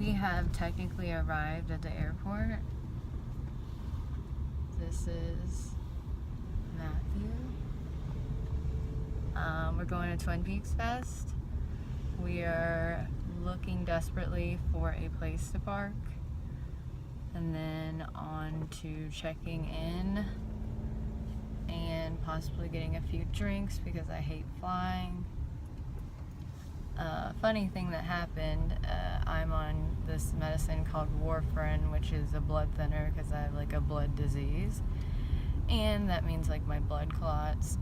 We have technically arrived at the airport. This is Matthew. We're going to Twin Peaks Fest. We are looking desperately for a place to park, and then on to checking in and possibly getting a few drinks because I hate flying. Funny thing that happened, I'm on this medicine called warfarin, which is a blood thinner because I have like a blood disease, and that means like my blood clots.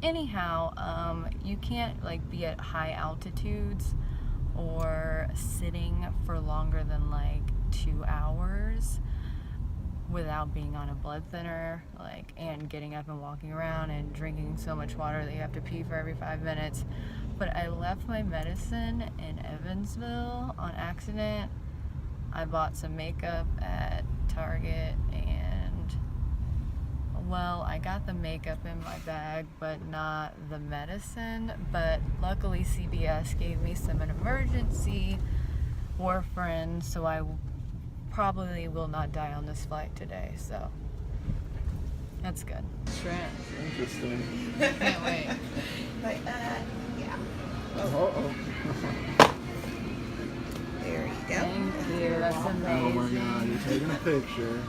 Anyhow, you can't like be at high altitudes or sitting for longer than like 2 hours without being on a blood thinner, like, and getting up and walking around and drinking so much water that you have to pee for every 5 minutes. But I left my medicine in Evansville on accident. I bought some makeup at Target, and well, I got the makeup in my bag but not the medicine. But luckily CVS gave me some emergency warfarin, so I probably will not die on this flight today, so that's good. Shrimp. Interesting. Can't wait. Like that. Yeah. Oh. There you go. Thank you. That's amazing. Oh my god, you're taking a picture.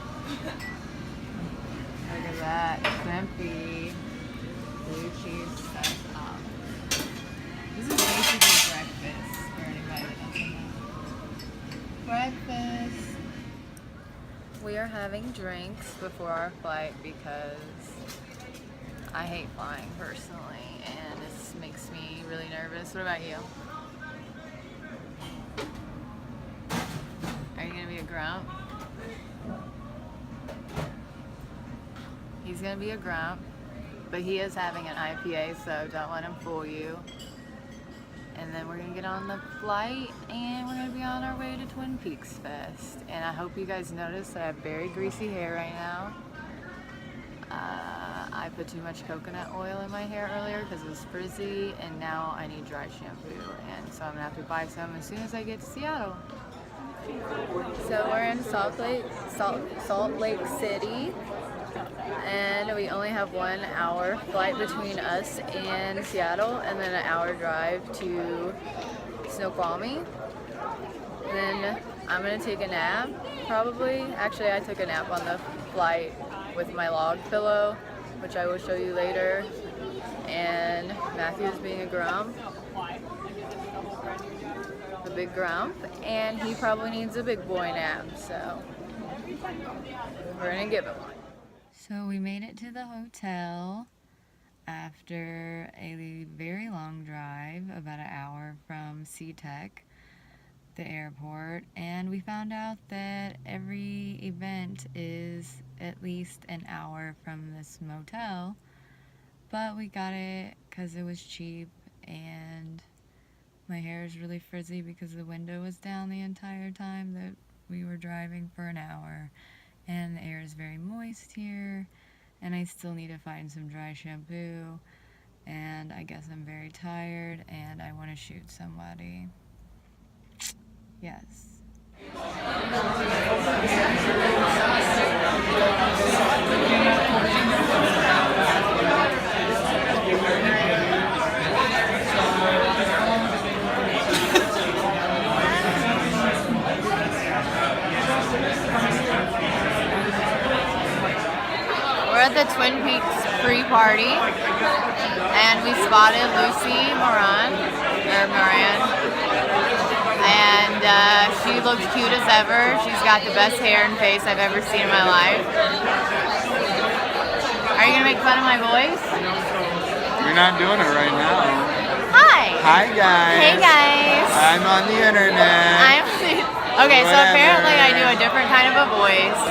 Look at that. Crimpy. Blue cheese stuff. This is basically breakfast for anybody that doesn't know. Breakfast. We are having drinks before our flight because I hate flying personally, and this makes me really nervous. What about you? Are you gonna be a grump? He's gonna be a grump, but he is having an IPA, so don't let him fool you. And then we're gonna get on the flight and we're gonna be on our way to Twin Peaks Fest. And I hope you guys notice that I have very greasy hair right now. I put too much coconut oil in my hair earlier because it was frizzy, and now I need dry shampoo. And so I'm gonna have to buy some as soon as I get to Seattle. So we're in Salt Lake City, and we only have 1 hour flight between us and Seattle, and then an hour drive to Snoqualmie. Then I'm gonna take a nap, probably. Actually, I took a nap on the flight with my log pillow, which I will show you later. And Matthew's being a grump, a big grump, and he probably needs a big boy nap, so we're gonna give him one. So we made it to the hotel after a very long drive, about an hour from SeaTac, the airport, and we found out that every event is at least an hour from this motel, but we got it because it was cheap, and my hair is really frizzy because the window was down the entire time that we were driving for an hour. And the air is very moist here, and I still need to find some dry shampoo, and I guess I'm very tired and I want to shoot somebody. Yes. We're at the Twin Peaks pre-party, and we spotted Lucy Moran, and she looks cute as ever. She's got the best hair and face I've ever seen in my life. Are you gonna make fun of my voice? You're not doing it right now. Hi! Hi guys! Hey guys! I'm on the internet. Okay, so Whatever. apparently I do a different kind of a voice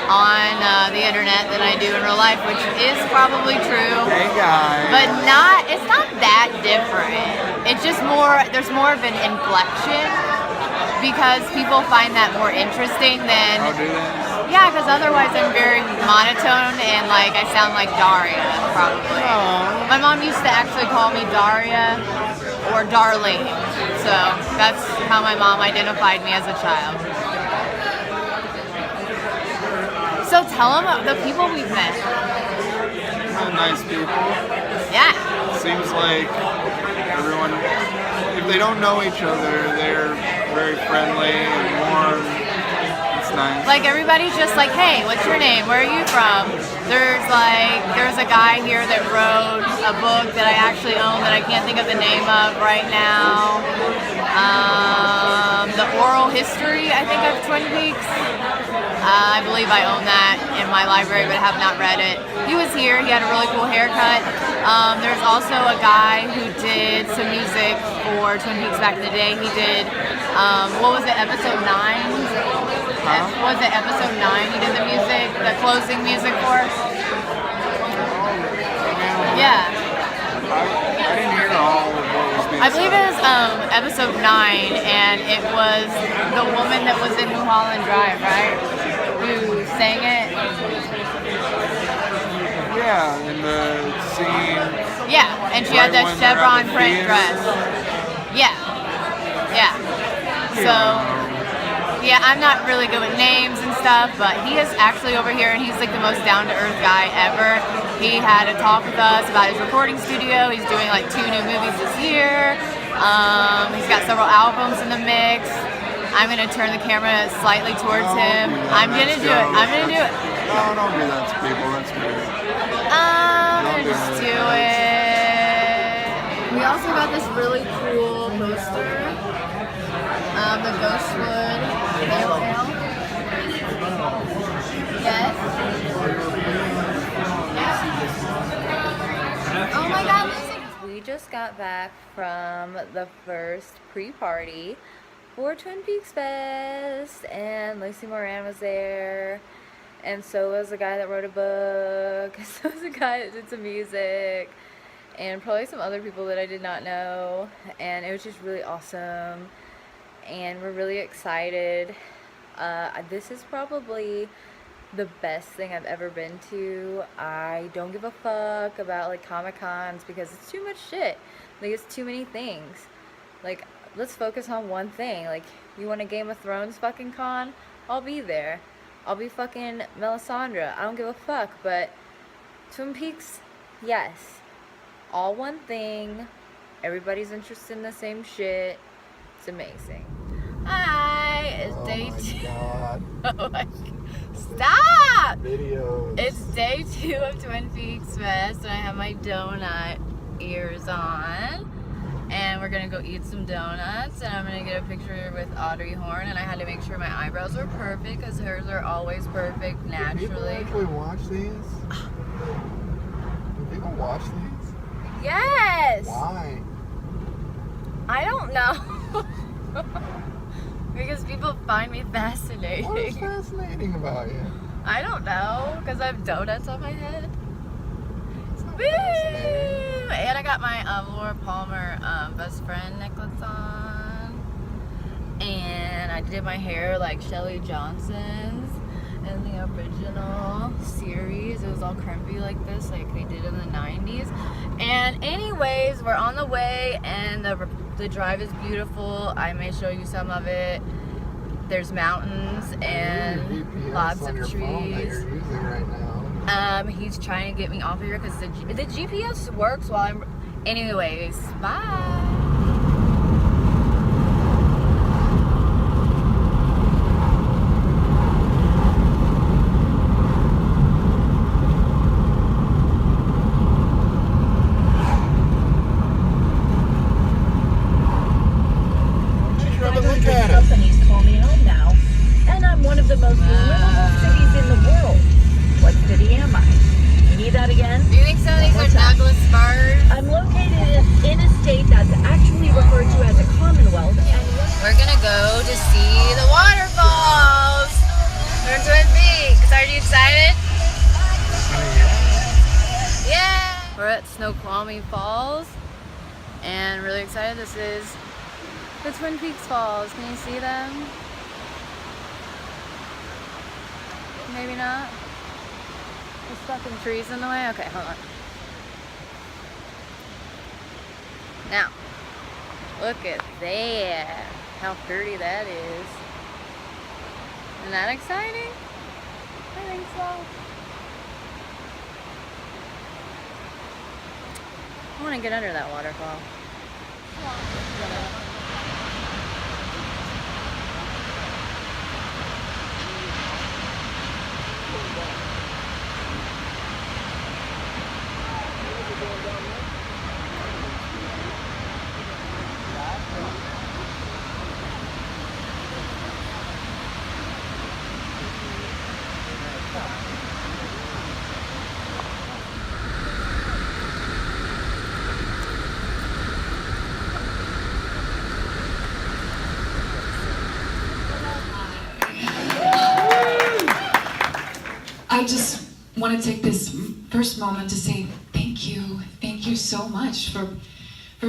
on the internet than I do in real life, which is probably true. Hey guys! But it's not that different. It's just there's more of an inflection because people find that more interesting than... Oh, do they? Yeah, because otherwise I'm very monotone and like I sound like Daria, probably. Oh. My mom used to actually call me Daria or Darling. So So that's how my mom identified me as a child. So tell them the people we've met. Nice people. Yeah. Seems like everyone, if they don't know each other, they're very friendly and warm. It's nice. Like everybody's just like, hey, what's your name? Where are you from? There's a guy here that wrote a book that I actually own that I can't think of the name of right now. The Oral History, I think, of Twin Peaks. I believe I own that in my library, but have not read it. He was here. He had a really cool haircut. There's also a guy who did some music for Twin Peaks back in the day. He did, what was it, episode 9? Was it episode 9 he did the music, the closing music for? Yeah. I didn't hear all of what was being I believe it said. was episode 9, and it was the woman that was in Mulholland Drive, right? Who sang it? Yeah, in the scene. Yeah, and she had Right that when they're at chevron the print theater. dress. Yeah. Yeah. So, yeah, I'm not really good with names and stuff, but he is actually over here, and he's like the most down-to-earth guy ever. He had a talk with us about his recording studio. He's doing like 2 new movies this year. He's got several albums in the mix. I'm gonna turn the camera slightly towards him. I'm gonna do it. I'm gonna do it. No, don't do that to people. That's weird. I'm gonna just do it. We also got this really cool poster. The Ghostwood Ale Ale. Yes. Oh my God, we just got back from the first pre-party for Twin Peaks Fest, and Lacey Moran was there, and so was the guy that wrote a book, so was the guy that did some music, and probably some other people that I did not know, and it was just really awesome, and we're really excited. This is probably the best thing I've ever been to. I don't give a fuck about like Comic-Cons because it's too much shit. Like, it's too many things. Like, let's focus on one thing. Like, you want a Game of Thrones fucking con? I'll be there. I'll be fucking Melisandre. I don't give a fuck. But Twin Peaks, yes. All one thing. Everybody's interested in the same shit. It's amazing. Hi, it's day 2. God. Oh my God. Stop! Videos. It's day 2 of Twin Peaks Fest, and I have my donut ears on. And we're gonna go eat some donuts, and I'm gonna get a picture with Audrey Horne, and I had to make sure my eyebrows were perfect because hers are always perfect Do people naturally. actually watch these? Do people watch these? Yes! Why? I don't know. Because people find me fascinating. What is fascinating about you? I don't know, because I have donuts on my head. It's not Woo! fascinating. And I got my Laura Palmer best friend necklace on. And I did my hair like Shelly Johnson's in the original series. It was all crimpy like this, like they did in the 90s. And anyways, we're on the way, and the drive is beautiful. I may show you some of it. There's mountains and GPS lots on of your phone that trees. you're using right now. He's trying to get me off of here because the GPS works while I'm. Anyways, bye. Companies call me home now, and I'm one of the most livable cities in the world. What city am I? You need that again? Do you think some of these are What's that? Douglas firs? I'm located in a state that's actually referred to as a commonwealth. We're gonna go to see the waterfalls. We're in Twin Peaks. Are you excited? Yeah! We're at Snoqualmie Falls, and really excited. This is the Twin Peaks Falls. Can you see them? Maybe not. There's fucking trees in the way. Okay, hold on. Now, Look at that. How pretty that is. Isn't that exciting? I think so. I want to get under that waterfall. I just want to take this first moment to say thank you so much for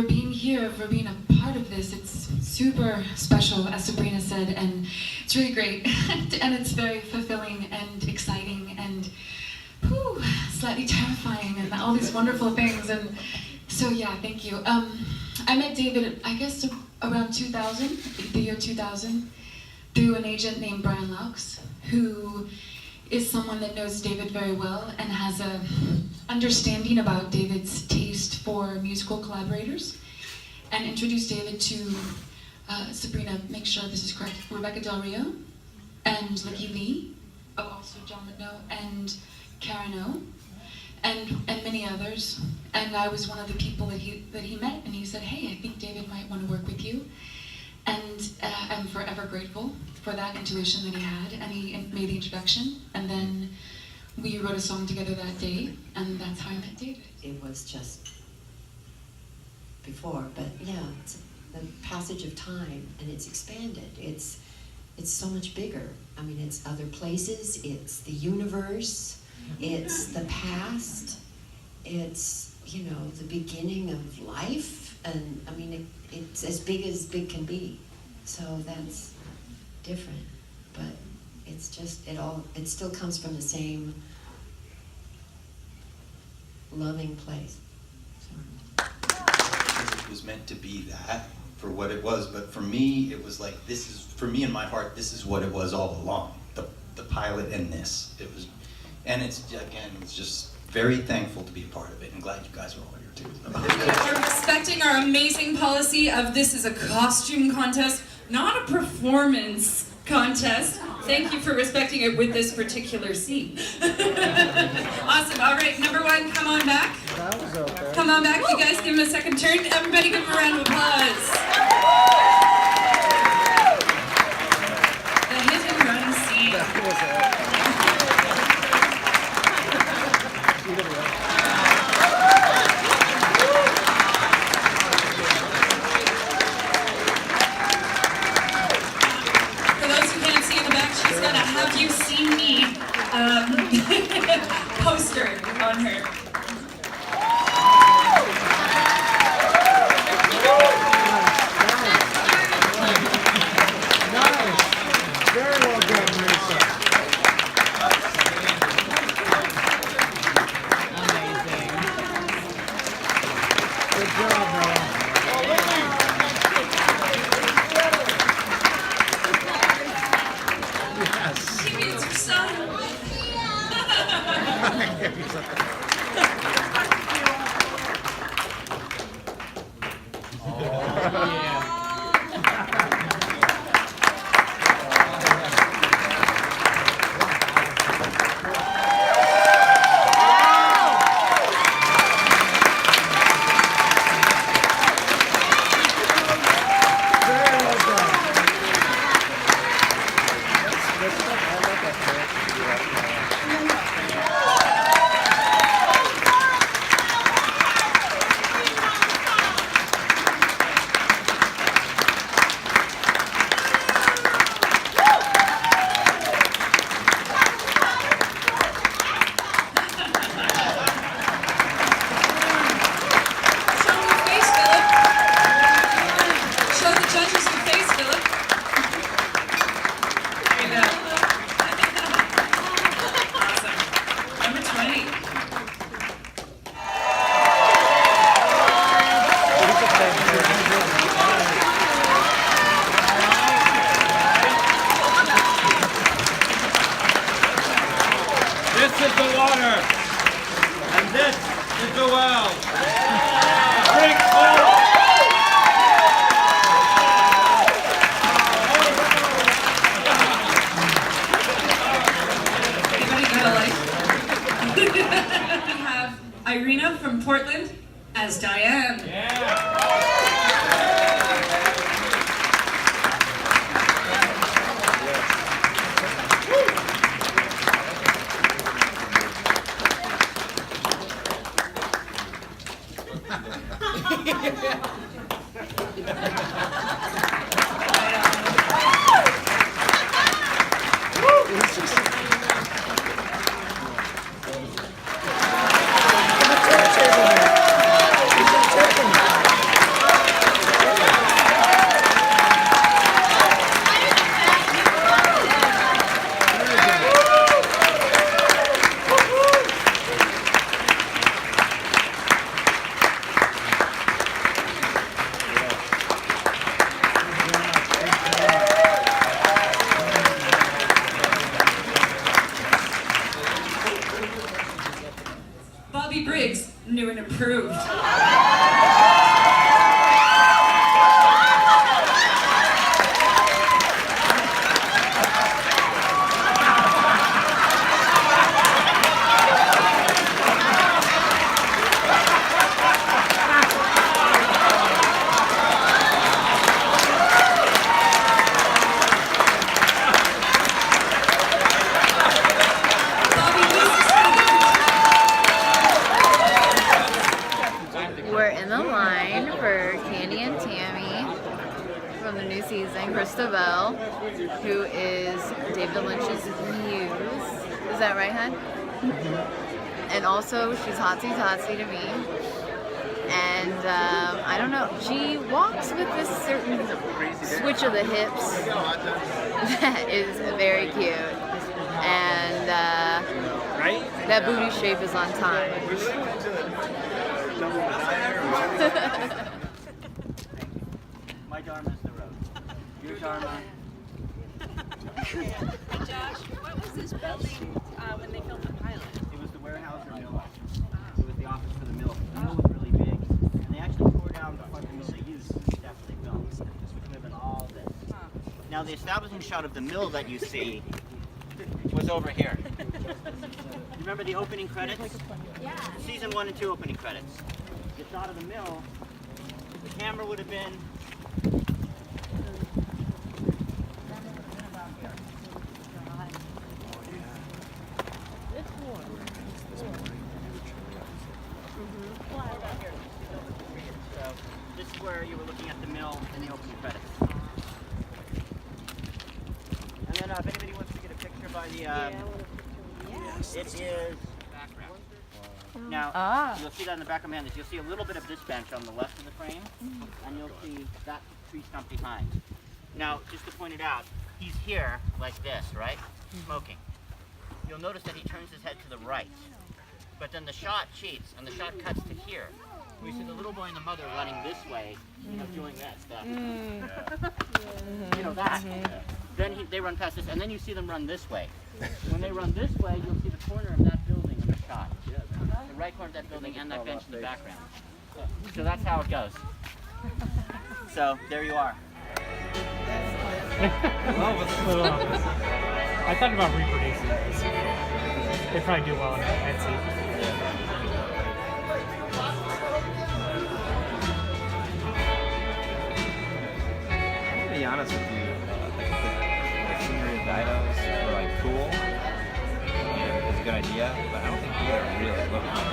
being here, for being a part of this. It's super special, as Sabrina said, and it's really great, and it's very fulfilling and exciting and slightly terrifying and all these wonderful things. And so yeah, thank you. I met David, I guess around 2000, the year 2000, through an agent named Brian Flux, who is someone that knows David very well and has a understanding about David's taste for musical collaborators, and introduced David to Sabrina, make sure this is correct, Rebecca Del Rio, and Licky Lee, also John McNo, and Karen O, and many others. And I was one of the people that he met, and he said, hey, I think David might want to work with you. And I'm forever grateful for that intuition that he had, and he made the introduction, and then we wrote a song together that day, and that's how I met David. It was just before, but yeah, it's the passage of time, and it's expanded. It's so much bigger. I mean, it's other places, it's the universe, it's the past, it's, you know, the beginning of life, and I mean, it's as big can be. So that's different, but it's just, it still comes from the same loving place. It was meant to be that for what it was, but for me, it was like, this is, for me in my heart, this is what it was all along, the pilot and this. It was, and it's, again, it's just very thankful to be a part of it, and glad you guys are all here too. We're respecting our amazing policy of this is a costume contest, not a performance contest. Thank you for respecting it with this particular scene. Awesome. All right, number one, come on back. That was okay. Come on back. You guys give him a second turn. Everybody give him a round of applause. The hit and run scene. That was it. Have you seen me poster on her? Nice. Very well done, Lisa. Amazing. Good job, Noah. Yes. She means her son. water. And this is the well. Drink full. Anybody got a light? We have Irina from Portland as Diane. Bobby Briggs, new and improved. We're in the line for Candy and Tammy from the new season, Christabel, who is David Lynch's muse. Is that right, hon? And also, she's hotsy totsy to me. And I don't know, she walks with this certain switch of the hips that is very cute. And that booty shape is on time. My Dharma is the road. Your Dharma. Josh, what was this building when they filmed the pilot? It was the warehouse or mill. It was the office for the mill. The mill was really big. And they actually tore down the front of the mill they used after they filmed. This would have been all this. Now the establishing shot of the mill that you see was over here. You remember the opening credits? Yeah. Season 1 and 2 opening credits. The shot of the mill, the camera would have been this is where you were looking at the mill in the opening credits. And then if anybody wants to get a picture by the it is background. Now, you'll see that in the back of my hand. You'll see a little bit of this bench on the left of the frame, and you'll see that tree stump behind. Now, just to point it out, he's here like this, right? Smoking. You'll notice that he turns his head to the right. But then the shot cheats, and the shot cuts to here. We see the little boy and the mother running this way, doing that stuff. You know that. Then they run past this, and then you see them run this way. When they run this way, you'll see the corner of that building in the shot. The right corner of that building and that bench in the background. So that's how it goes. So there you are. I thought about reproducing this. They probably do well on Etsy. To be honest with you, the scenery of dinos were like cool. It's a good idea, but I don't think either really looked good.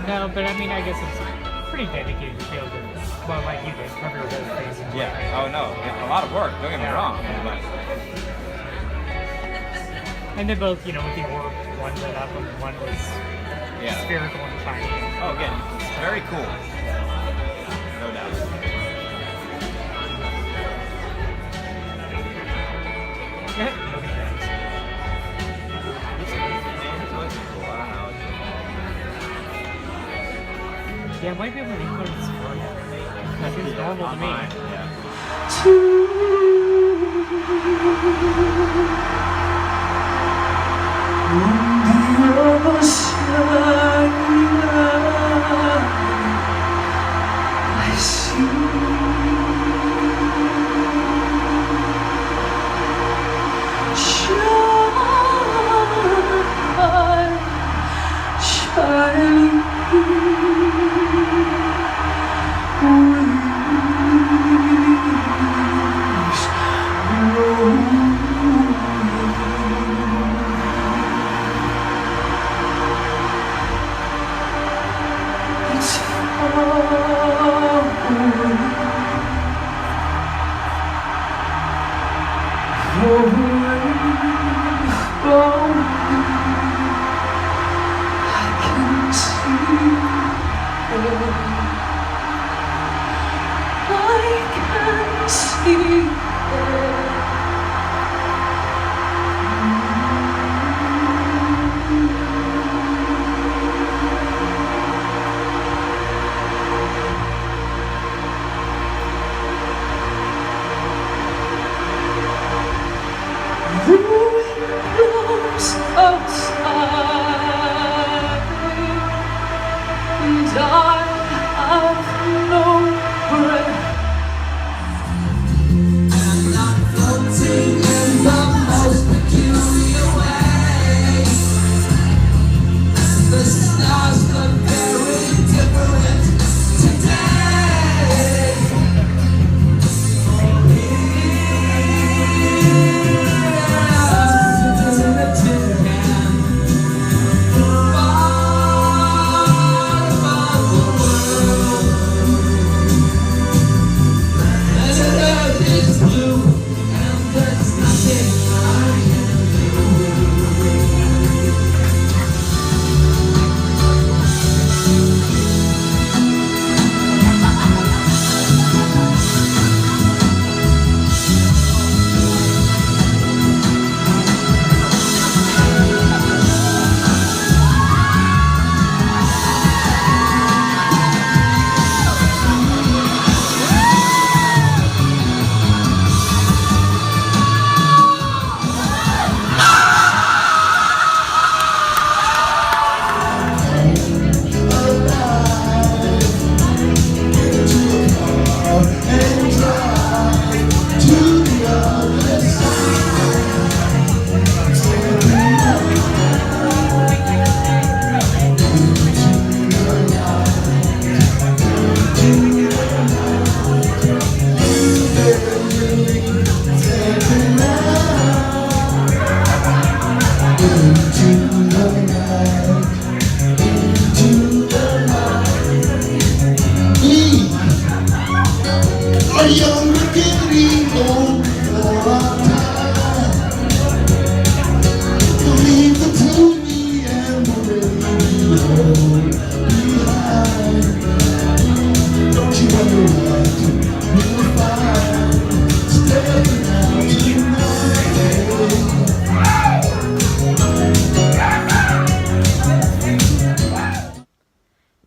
No, but I mean, I guess it's pretty dedicated to be able to, well, like you guys, cover your whole face. Yeah. Oh no, yeah, a lot of work. Don't get me wrong, but. And they both, with the orb, one lit up and one was spherical and shiny. Oh, again, very cool. No doubt. Yeah, I might be able to include this for you. That seems normal to me. Yeah.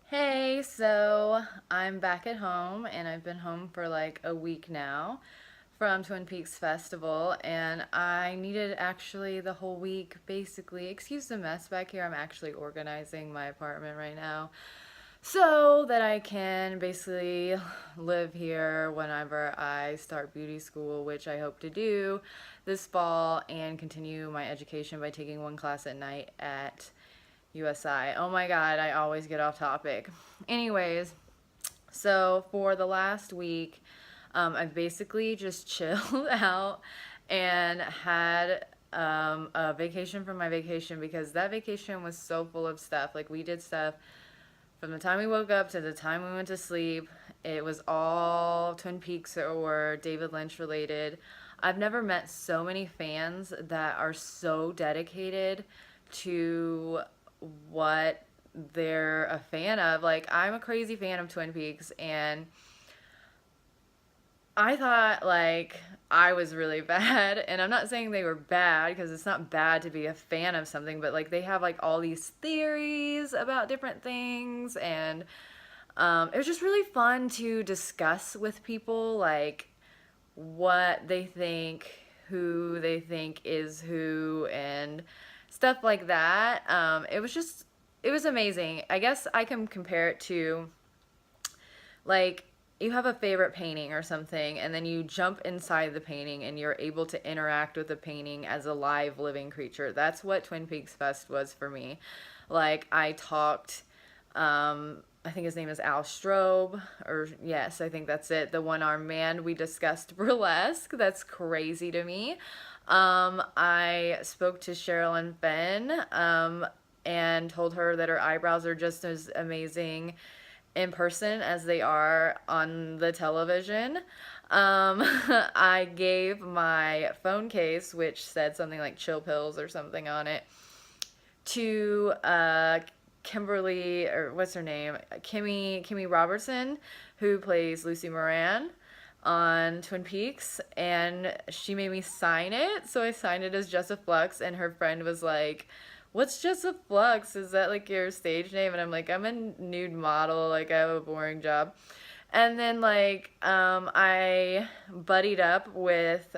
Hey, so I'm back at home, and I've been home for like a week now from Twin Peaks Festival, and I needed actually the whole week, basically. Excuse the mess back here. I'm actually organizing my apartment right now so that I can basically live here whenever I start beauty school, which I hope to do this fall, and continue my education by taking one class at night at USI. Oh my god, I always get off topic. Anyways, so for the last week, I've basically just chilled out and had a vacation from my vacation, because that vacation was so full of stuff. Like, we did stuff from the time we woke up to the time we went to sleep. It was all Twin Peaks or David Lynch related. I've never met so many fans that are so dedicated to what they're a fan of. Like, I'm a crazy fan of Twin Peaks, and I thought, like, I was really bad, and I'm not saying they were bad, because it's not bad to be a fan of something, but, like, they have, like, all these theories about different things, and it was just really fun to discuss with people, like, what they think, who they think is who, and stuff like that. It was amazing. I guess I can compare it to, like, you have a favorite painting or something, and then you jump inside the painting and you're able to interact with the painting as a live living creature. That's what Twin Peaks Fest was for me. Like, I talked, I think his name is Al Strobe, or yes, I think that's it, the one-armed man. We discussed burlesque. That's crazy to me. I spoke to Cheryl and Ben, and told her that her eyebrows are just as amazing in person as they are on the television. I gave my phone case, which said something like chill pills or something on it, to Kimberly, or what's her name? Kimmy Robertson, who plays Lucy Moran on Twin Peaks, and she made me sign it. So I signed it as Jessa Flux, and her friend was like, "What's Jessa Flux? Is that like your stage name?" And I'm like, "I'm a nude model, like I have a boring job." And then like I buddied up with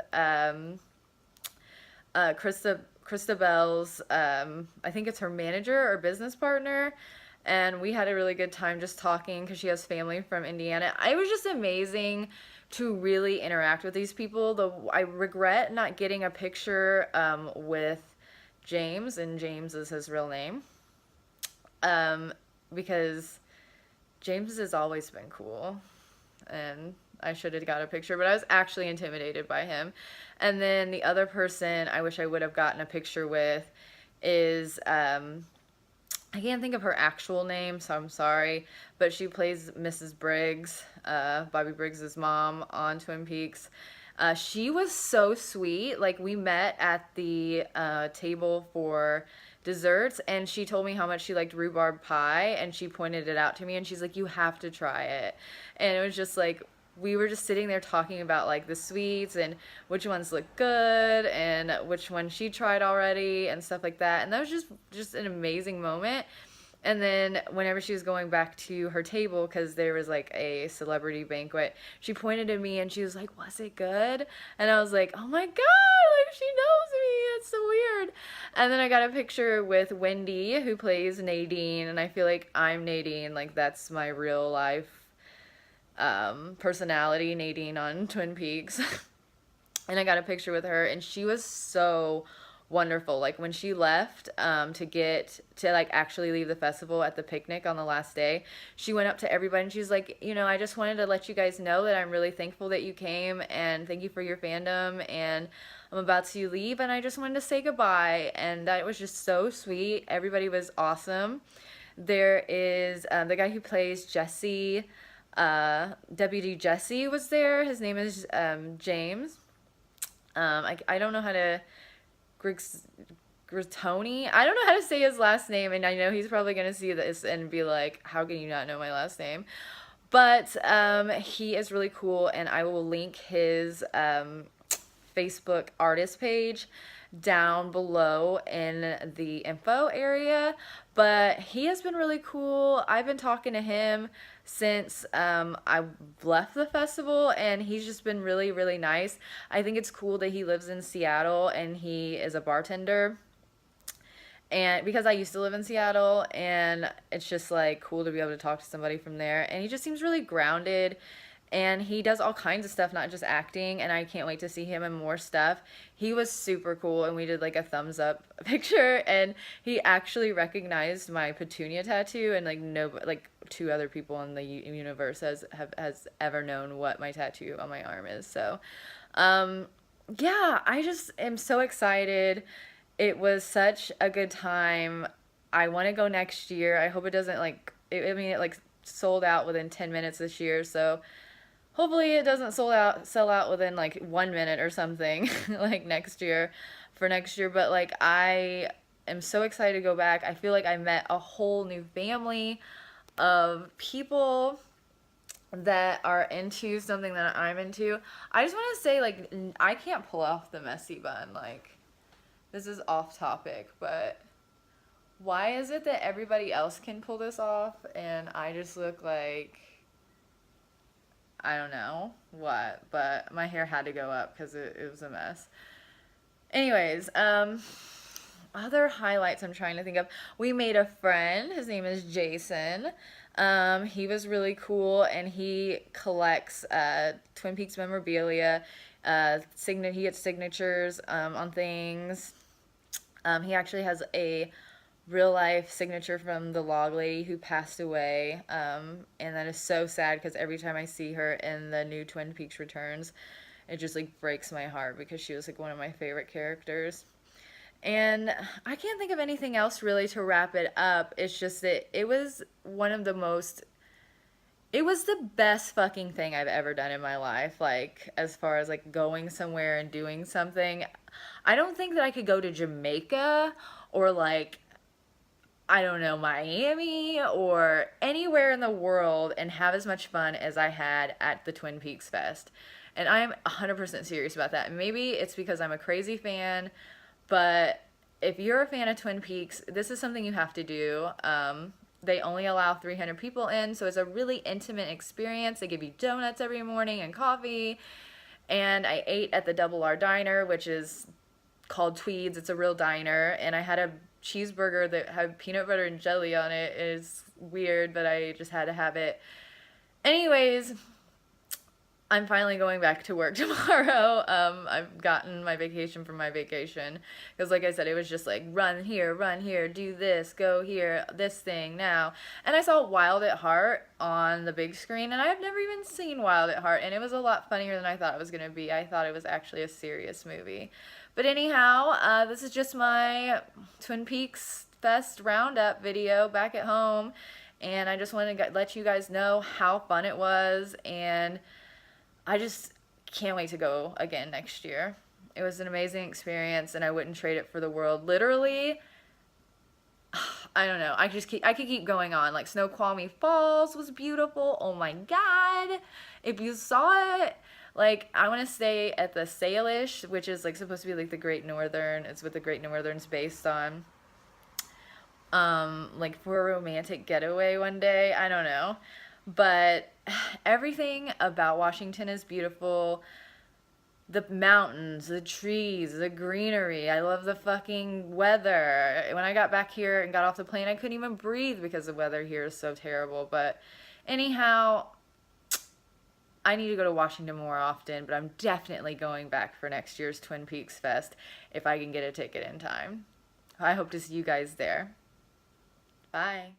Christabel's, I think it's her manager or business partner, and we had a really good time just talking because she has family from Indiana. It was just amazing to really interact with these people. Though I regret not getting a picture with James, and James is his real name, because James has always been cool, and I should have got a picture, but I was actually intimidated by him. And then the other person I wish I would have gotten a picture with is, I can't think of her actual name, so I'm sorry, but she plays Mrs. Briggs, Bobby Briggs's mom on Twin Peaks. She was so sweet. Like, we met at the table for desserts, and she told me how much she liked rhubarb pie, and she pointed it out to me, and she's like, "You have to try it." And it was just like, we were just sitting there talking about like the sweets and which ones look good and which one she tried already and stuff like that. And that was just an amazing moment. And then whenever she was going back to her table, because there was like a celebrity banquet, she pointed at me and she was like, "Was it good?" And I was like, "Oh my God, like she knows me. It's so weird." And then I got a picture with Wendy, who plays Nadine, and I feel like I'm Nadine. Like, that's my real life personality, Nadine on Twin Peaks. And I got a picture with her, and she was so wonderful. Like, when she left to like actually leave the festival at the picnic on the last day, she went up to everybody and she's like, "I just wanted to let you guys know that I'm really thankful that you came, and thank you for your fandom, and I'm about to leave, and I just wanted to say goodbye." And that was just so sweet. Everybody was awesome. There is the guy who plays Jesse, Deputy Jesse, was there. His name is James. I don't know how to, Gritoni. I don't know how to say his last name, and I know he's probably gonna see this and be like, "How can you not know my last name?" But he is really cool, and I will link his Facebook artist page down below in the info area. But he has been really cool. I've been talking to him since I left the festival, and he's just been really, really nice. I think it's cool that he lives in Seattle and he is a bartender, and because I used to live in Seattle, and it's just like cool to be able to talk to somebody from there. And he just seems really grounded, and he does all kinds of stuff, not just acting, and I can't wait to see him in more stuff. He was super cool, and we did like a thumbs up picture, and he actually recognized my petunia tattoo, and like like 2 other people in the universe has ever known what my tattoo on my arm is. So yeah, I just am so excited. It was such a good time. I want to go next year. I hope it doesn't it like sold out within 10 minutes this year, so hopefully it doesn't sell out within like 1 minute or something like next year. But like, I am so excited to go back. I feel like I met a whole new family of people that are into something that I'm into. I just want to say, like, I can't pull off the messy bun. Like, this is off topic, but why is it that everybody else can pull this off and I just look like, I don't know what, but my hair had to go up because it was a mess. Anyways, other highlights I'm trying to think of. We made a friend. His name is Jason. He was really cool, and he collects Twin Peaks memorabilia. He gets signatures on things. He actually has a real-life signature from the log lady who passed away, and that is so sad because every time I see her in the new Twin Peaks Returns, it just like breaks my heart because she was like one of my favorite characters. And I can't think of anything else really to wrap it up. It's just that it was one of the most It was the best fucking thing I've ever done in my life. Like, as far as like going somewhere and doing something. I don't think that I could go to Jamaica or like, I don't know, Miami or anywhere in the world and have as much fun as I had at the Twin Peaks Fest. And I'm 100% serious about that. Maybe it's because I'm a crazy fan, but if you're a fan of Twin Peaks, this is something you have to do. They only allow 300 people in, so it's a really intimate experience. They give you donuts every morning and coffee. And I ate at the Double R Diner, which is called Tweeds. It's a real diner. And I had a cheeseburger that had peanut butter and jelly on it. It is weird, but I just had to have it. Anyways, I'm finally going back to work tomorrow. I've gotten my vacation from my vacation. Because like I said, it was just like, run here, do this, go here, this thing now. And I saw Wild at Heart on the big screen, and I've never even seen Wild at Heart, and it was a lot funnier than I thought it was going to be. I thought it was actually a serious movie. But anyhow, this is just my Twin Peaks Fest roundup video back at home. And I just wanted to let you guys know how fun it was, and I just can't wait to go again next year. It was an amazing experience, and I wouldn't trade it for the world. Literally, I don't know. I could keep going on. Like, Snoqualmie Falls was beautiful. Oh my God. If you saw it, like, I want to stay at the Salish, which is, like, supposed to be, like, the Great Northern. It's what the Great Northern's based on. Like, for a romantic getaway one day. I don't know. But everything about Washington is beautiful. The mountains, the trees, the greenery. I love the fucking weather. When I got back here and got off the plane, I couldn't even breathe because the weather here is so terrible. But anyhow, I need to go to Washington more often, but I'm definitely going back for next year's Twin Peaks Fest if I can get a ticket in time. I hope to see you guys there. Bye.